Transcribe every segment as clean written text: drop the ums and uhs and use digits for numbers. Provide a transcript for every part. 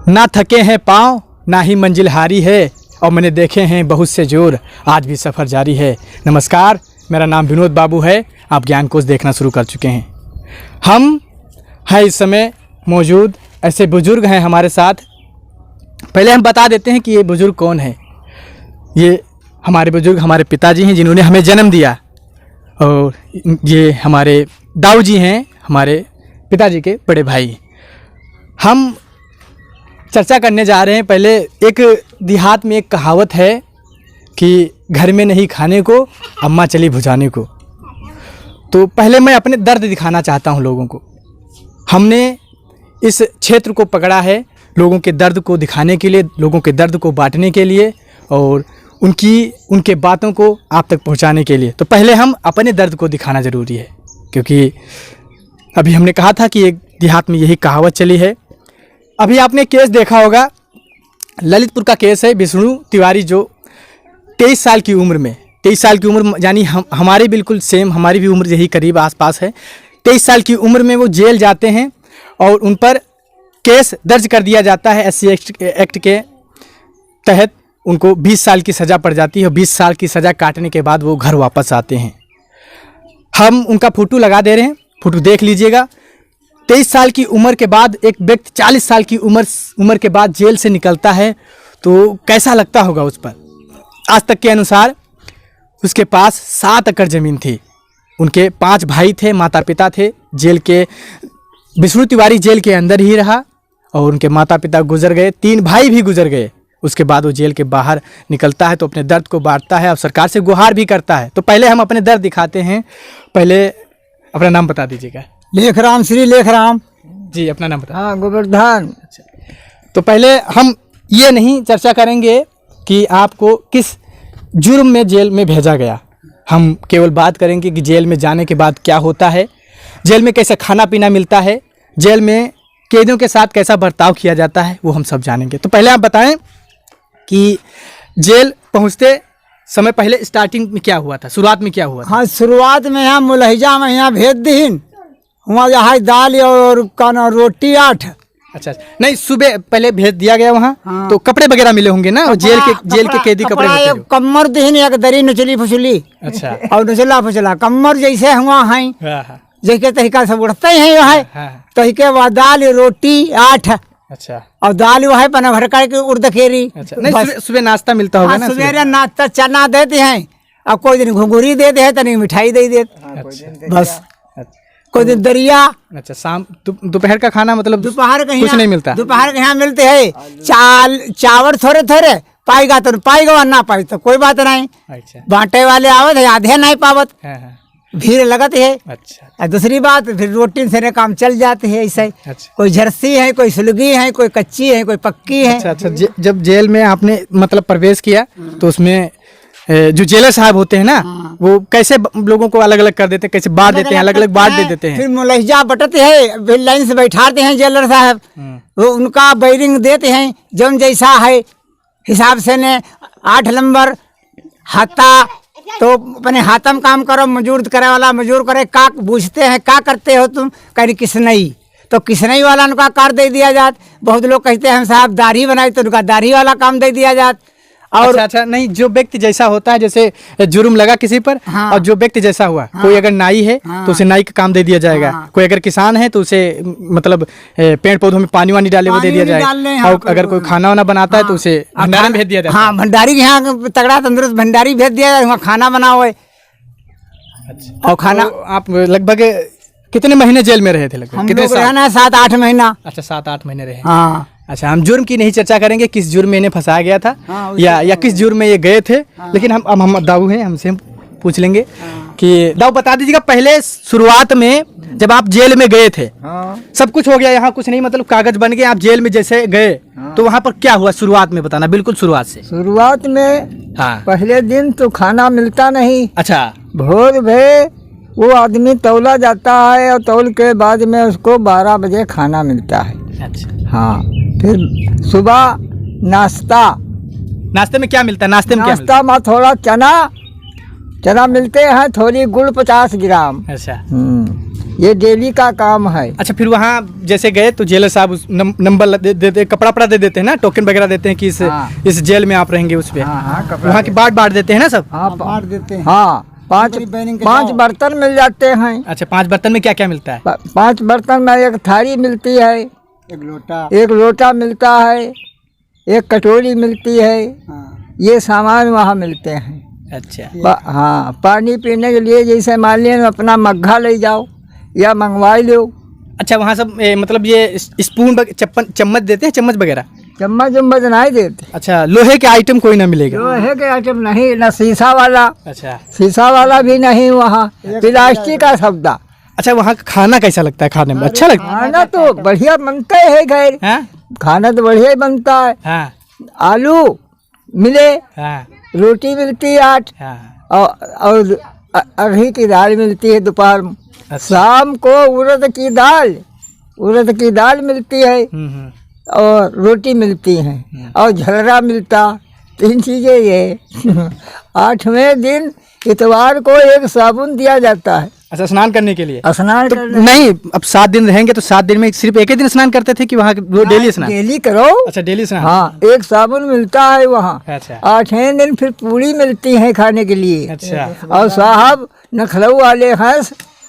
ना थके हैं पाँव ना ही मंजिल हारी है, और मैंने देखे हैं बहुत से जोर, आज भी सफ़र जारी है। नमस्कार, मेरा नाम विनोद बाबू है। आप ज्ञान कोश देखना शुरू कर चुके हैं। हम हैं इस समय मौजूद, ऐसे बुज़ुर्ग हैं हमारे साथ। पहले हम बता देते हैं कि ये बुज़ुर्ग कौन है। ये हमारे बुज़ुर्ग हमारे पिताजी हैं, जिन्होंने हमें जन्म दिया, और ये हमारे दाऊ जी हैं, हमारे पिताजी के बड़े भाई। हम चर्चा करने जा रहे हैं। पहले एक देहात में एक कहावत है कि घर में नहीं खाने को, अम्मा चली भुजाने को। तो पहले मैं अपने दर्द दिखाना चाहता हूं लोगों को। हमने इस क्षेत्र को पकड़ा है लोगों के दर्द को दिखाने के लिए, लोगों के दर्द को बांटने के लिए, और उनके बातों को आप तक पहुंचाने के लिए। तो पहले हम अपने दर्द को दिखाना ज़रूरी है, क्योंकि अभी हमने कहा था कि एक देहात में यही कहावत चली है। अभी आपने केस देखा होगा, ललितपुर का केस है। विष्णु तिवारी जो 23 साल की उम्र में, 23 साल की उम्र यानी हमारे बिल्कुल सेम, हमारी भी उम्र यही करीब आसपास है। 23 साल की उम्र में वो जेल जाते हैं और उन पर केस दर्ज कर दिया जाता है। SC एक्ट के तहत उनको 20 साल की सज़ा पड़ जाती है, और 20 साल की सज़ा काटने के बाद वो घर वापस आते हैं। हम उनका फ़ोटो लगा दे रहे हैं, फ़ोटो देख लीजिएगा। 23 साल की उम्र के बाद एक व्यक्ति 40 साल की उम्र के बाद जेल से निकलता है, तो कैसा लगता होगा उस पर। आज तक के अनुसार उसके पास 7 एकड़ ज़मीन थी। उनके 5 भाई थे, माता पिता थे। जेल के विष्णु तिवारी जेल के अंदर ही रहा, और उनके माता पिता गुजर गए, 3 भाई भी गुजर गए। उसके बाद वो जेल के बाहर निकलता है तो अपने दर्द को बांटता है और सरकार से गुहार भी करता है। तो पहले हम अपने दर्द दिखाते हैं। पहले अपना नाम बता दीजिएगा। लेखराम, श्री लेखराम जी, अपना नाम बता। हाँ, गोवर्धन। अच्छा, तो पहले हम ये नहीं चर्चा करेंगे कि आपको किस जुर्म में जेल में भेजा गया। हम केवल बात करेंगे कि जेल में जाने के बाद क्या होता है, जेल में कैसे खाना पीना मिलता है, जेल में कैदियों के साथ कैसा बर्ताव किया जाता है, वो हम सब जानेंगे। तो पहले आप बताएं कि जेल पहुंचते समय पहले स्टार्टिंग में क्या हुआ था, शुरुआत में क्या हुआ था? हाँ, शुरुआत में यहाँ मुलहिजा में यहाँ भेज दीन, वहाँ यहाँ दाल और रोटी 8। अच्छा, नहीं, सुबह पहले भेज दिया गया वहाँ। हाँ। तो कपड़े वगैरह मिले होंगे ना, और जेल के कैदी कपड़े होते हैं। कम्मर दीन, एक दरी नुचली फुचली। अच्छा, और नुचला फुचला कम्मर जैसे हुआ है, हाँ, जैसे तरीका सब उड़ते हैं वह है। हाँ। तरीके बाद दाल रोटी 8, अच्छा, और दाल वह है पना भर के उर्द खेरी। अच्छा, नहीं, सुबह नाश्ता मिलता होगा ना? सवेरे नाश्ता चना देते हैं, और कोई दिन घुंघुरी देते हैं, तनी मिठाई दे देते, बस। कोई दिन दरिया। अच्छा, शाम दोपहर का खाना मतलब दोपहर का कुछ नहीं मिलता? दोपहर के यहाँ मिलते हैं चावल थोड़े थोड़े, पाएगा तो पाएगा, ना पाए तो कोई बात नहीं। अच्छा, बांटे वाले आवत है, आधे नहीं पावत, हाँ, भीड़ लगत है। अच्छा, और दूसरी बात, फिर रोटी से काम चल जाते हैं ऐसे। अच्छा, कोई झरसी है, कोई सुलगी है, कोई कच्ची है, कोई पक्की है। अच्छा, जब जेल में आपने मतलब प्रवेश किया, तो उसमें जो जेलर साहब होते हैं ना, वो कैसे लोगों को अलग अलग कर देते हैं, कैसे बांट देते हैं, अलग अलग बांट दे देते हैं? फिर मुलहिजा बटते हैं, फिर लाइन से बैठाते हैं जेलर साहब, वो उनका बैरिंग देते हैं जौन जैसा है हिसाब से ने। 8 नंबर हाथा, तो अपने हाथा में काम करो, मजूर करे वाला मजूर करे। का पूछते हैं का करते हो तुम, कहीं किसनई, तो किसनई वाला उनका कार दे दिया जात। बहुत लोग कहते हैं हम साहब दाढ़ी बनाए, तो उनका दाढ़ी वाला काम दे दिया जात। और अच्छा, नहीं, जो व्यक्ति जैसा होता है, जैसे जुर्म लगा किसी पर, हाँ। और जो व्यक्ति जैसा हुआ, कोई अगर नाई है तो उसे नाई का काम दे दिया जाएगा। कोई अगर किसान है तो उसे मतलब पेड़ पौधों में पानी वानी डाले वो दे दिया जाएगा। और अगर कोई खाना वाना बनाता है तो उसे भंडारी भेज दिया जाता है। हाँ, भंडारी के यहाँ तगड़ा तंदुरुस्त भंडारी भेज दिया जाए, वहाँ खाना बनाओ। अच्छा, और खाना आप लगभग कितने महीने जेल में रहे थे? लगभग कितने साल? 7-8 महीना। अच्छा, 7-8 महीने रहे। हाँ। अच्छा, हम जुर्म की नहीं चर्चा करेंगे, किस जुर्म में इन्हें फंसाया गया था, या किस जुर्म में ये गए थे। लेकिन हम दाऊ हैं, हमसे पूछ लेंगे कि दाऊ बता दीजिएगा, पहले शुरुआत में जब आप जेल में गए थे, सब कुछ हो गया, यहाँ कुछ नहीं, मतलब कागज बन गए, आप जेल में जैसे गए, तो वहाँ पर क्या हुआ शुरुआत में बताना, बिल्कुल शुरुआत से। शुरुआत में हाँ, पहले दिन तो खाना मिलता नहीं। अच्छा, भोर भे वो आदमी तौला जाता है, और तौल के बाद में उसको 12 बजे खाना मिलता है। अच्छा, हाँ, फिर सुबह नाश्ते में क्या मिलता है? नाश्ते में क्या मिलता नाश्ता में थोड़ा चना मिलते हैं, थोड़ी गुड़ 50 ग्राम। है? अच्छा, ये डेली का काम है। अच्छा, फिर वहाँ जैसे गए तो जेलर साहब उस नंबर दे देते, कपड़ा वपड़ा दे देते हैं ना, टोकन वगैरह देते हैं कि इस जेल में आप रहेंगे, उस पे वहाँ की बांट देते हैं ना सब। हाँ बांट देते हैं। हाँ, पाँच बर्तन मिल जाते हैं। अच्छा, 5 बर्तन में क्या क्या मिलता है? 5 बर्तन में एक थाली मिलती है, एक लोटा मिलता है, एक कटोरी मिलती है। ये सामान वहाँ मिलते हैं। अच्छा। हाँ, पानी पीने के लिए जैसे मान लिया अपना मग्घा ले जाओ या मंगवा लो। अच्छा, वहाँ सब मतलब ये स्पून चम्मच देते हैं, चम्मच वगैरह? चम्मच उम्मच नहीं देते। अच्छा, लोहे के आइटम कोई ना मिलेगा? लोहे के आइटम नहीं, ना शीशा वाला। अच्छा, शीशा वाला भी नहीं वहाँ, प्लास्टिक का सौदा। अच्छा, वहाँ का खाना कैसा लगता है? खाने में अच्छा लगता है? खाना तो बढ़िया बनता है खैर। हाँ? खाना तो बढ़िया ही बनता है। हाँ, आलू मिले, हाँ, रोटी मिलती है 8, हाँ। और अरही की दाल मिलती है दोपहर में। अच्छा। शाम को उड़द की दाल मिलती है और रोटी मिलती है और झलरा मिलता। 3 चीजें ये। 8वें दिन इतवार को एक साबुन दिया जाता है। अच्छा, स्नान करने के लिए? स्नान तो करने नहीं, अब 7 दिन रहेंगे तो 7 दिन में सिर्फ एक ही दिन स्नान करते थे कि वहाँ डेली स्नान? डेली करो। अच्छा, डेली स्नान। हाँ, एक साबुन मिलता है वहाँ। अच्छा। 8वें दिन फिर पूरी मिलती है खाने के लिए। अच्छा। और साहब नखलऊ वाले हैं,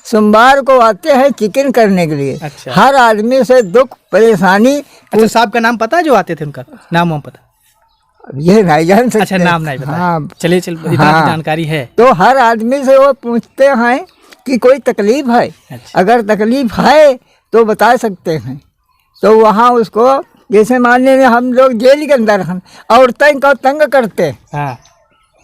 सोमवार को आते हैं चिकन करने के लिए। अच्छा। हर आदमी से दुख परेशानी। अच्छा, साहब का नाम पता है जो आते थे? उनका नाम वाम पता? ये नहीं जान सकते। अच्छा, नाम नहीं पता। हाँ। चलिए इतना हाँ। जानकारी है तो हर आदमी से वो पूछते हैं कि कोई तकलीफ है। अच्छा। अगर तकलीफ है तो बता सकते हैं। तो वहाँ उसको जैसे मानने में हम लोग जेल के अंदर हैं, औरतें को तंग करते हैं। हाँ,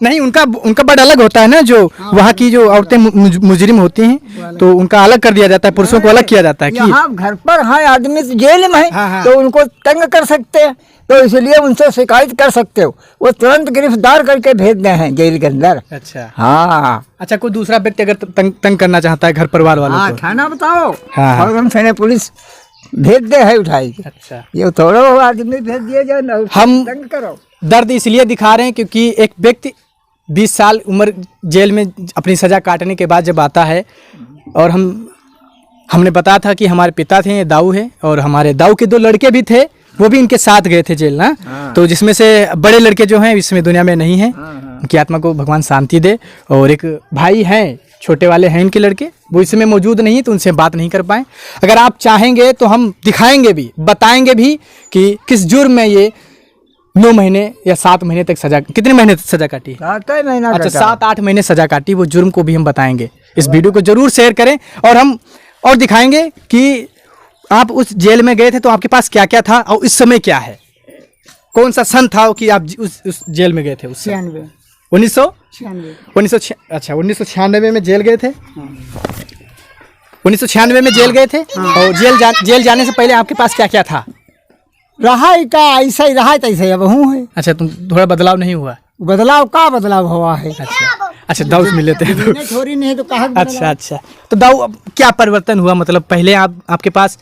नहीं, उनका बड़ा अलग होता है ना, जो वहाँ की जो औरतें मुजरिम होती हैं तो उनका अलग कर दिया जाता है, पुरुषों को अलग किया जाता है कि यहाँ घर पर है आदमी तो जेल में है। हाँ, हाँ। तो उनको तंग कर सकते हैं, तो इसलिए उनसे शिकायत कर सकते हो। वो तुरंत गिरफ्तार करके भेज दे हैं जेल के अंदर। अच्छा। हाँ। अच्छा, कोई दूसरा व्यक्ति अगर तंग करना चाहता है घर परिवार वालों हाँ, को? थाना बताओ। हाँ, हाँ। और हम थाने पुलिस भेज दे है उठाई के। अच्छा। ये थोड़ा आदमी भेज दिया जाए ना, हम तंग करो। दर्द इसलिए दिखा रहे हैं क्योंकि एक व्यक्ति 20 साल उम्र जेल में अपनी सज़ा काटने के बाद जब आता है, और हमने बताया था कि हमारे पिता थे, ये दाऊ है, और हमारे दाऊ के 2 लड़के भी थे, वो भी इनके साथ गए थे जेल ना। तो जिसमें से बड़े लड़के जो हैं इसमें दुनिया में नहीं हैं, उनकी आत्मा को भगवान शांति दे। और एक भाई हैं, छोटे वाले हैं इनके लड़के, वो इसमें मौजूद नहीं है तो उनसे बात नहीं कर पाए। अगर आप चाहेंगे तो हम दिखाएंगे भी, बताएंगे भी कि किस जुर्म में ये 9 महीने या 7 महीने तक सजा, कितने महीने सजा काटी? 7 महीना। अच्छा, 7-8 महीने सजा काटी। वो जुर्म को भी हम बताएंगे। इस वीडियो को जरूर शेयर करें, और हम और दिखाएंगे कि आप उस जेल में गए थे तो आपके पास क्या क्या था और इस समय क्या है, कौन सा सन था कि आप उस जेल में गए थे? उस 1996 में जेल गए थे। 1996 में जेल गए थे। और जेल जाने से पहले आपके पास क्या क्या था? रहा का ऐसा ही रहा, तैसे अब हूँ है। अच्छा, तुम थोड़ा बदलाव नहीं हुआ? बदलाव हुआ है। अच्छा, दाऊ से मिले थे तो छोरी नहीं तो कहा। अच्छा, तो दाऊ अब क्या परिवर्तन हुआ? मतलब पहले आपके पास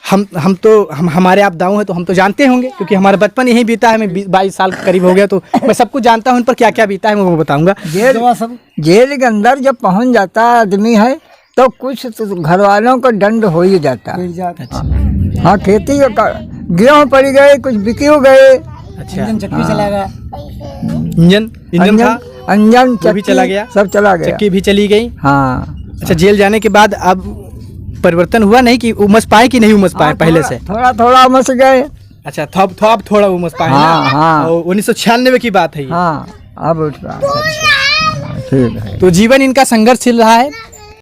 हमारे आप दाऊ हैं तो हम तो जानते होंगे, क्योंकि हमारा बचपन यहीं बीता है। मैं 22 साल करीब हो गया, तो मैं सब कुछ जानता हूँ। उन पर क्या क्या बीता है मैं वो बताऊंगा। जेल के अंदर जब पहुंच जाता आदमी है तो कुछ तो घर वालों को दंड हो ही जाता है। हाँ, खेती गेहूँ पड़ गए, कुछ बिक्यू गए। अच्छा, इंजन चक्की चला गया। इंजन था, अंजन वो भी चला गया, सब चला गया, चक्की भी चली गई। हाँ। अच्छा, जेल जाने के बाद अब परिवर्तन हुआ नहीं कि उमस पाए कि नहीं उमस पाए? पहले से थोड़ा उमस गए। अच्छा, अब थोड़ा उमस पाए। हाँ, हाँ। 1996 की बात है ये। हाँ, अब उठ रहा है। ठीक है। तो जीवन इनका संघर्षशील रहा है।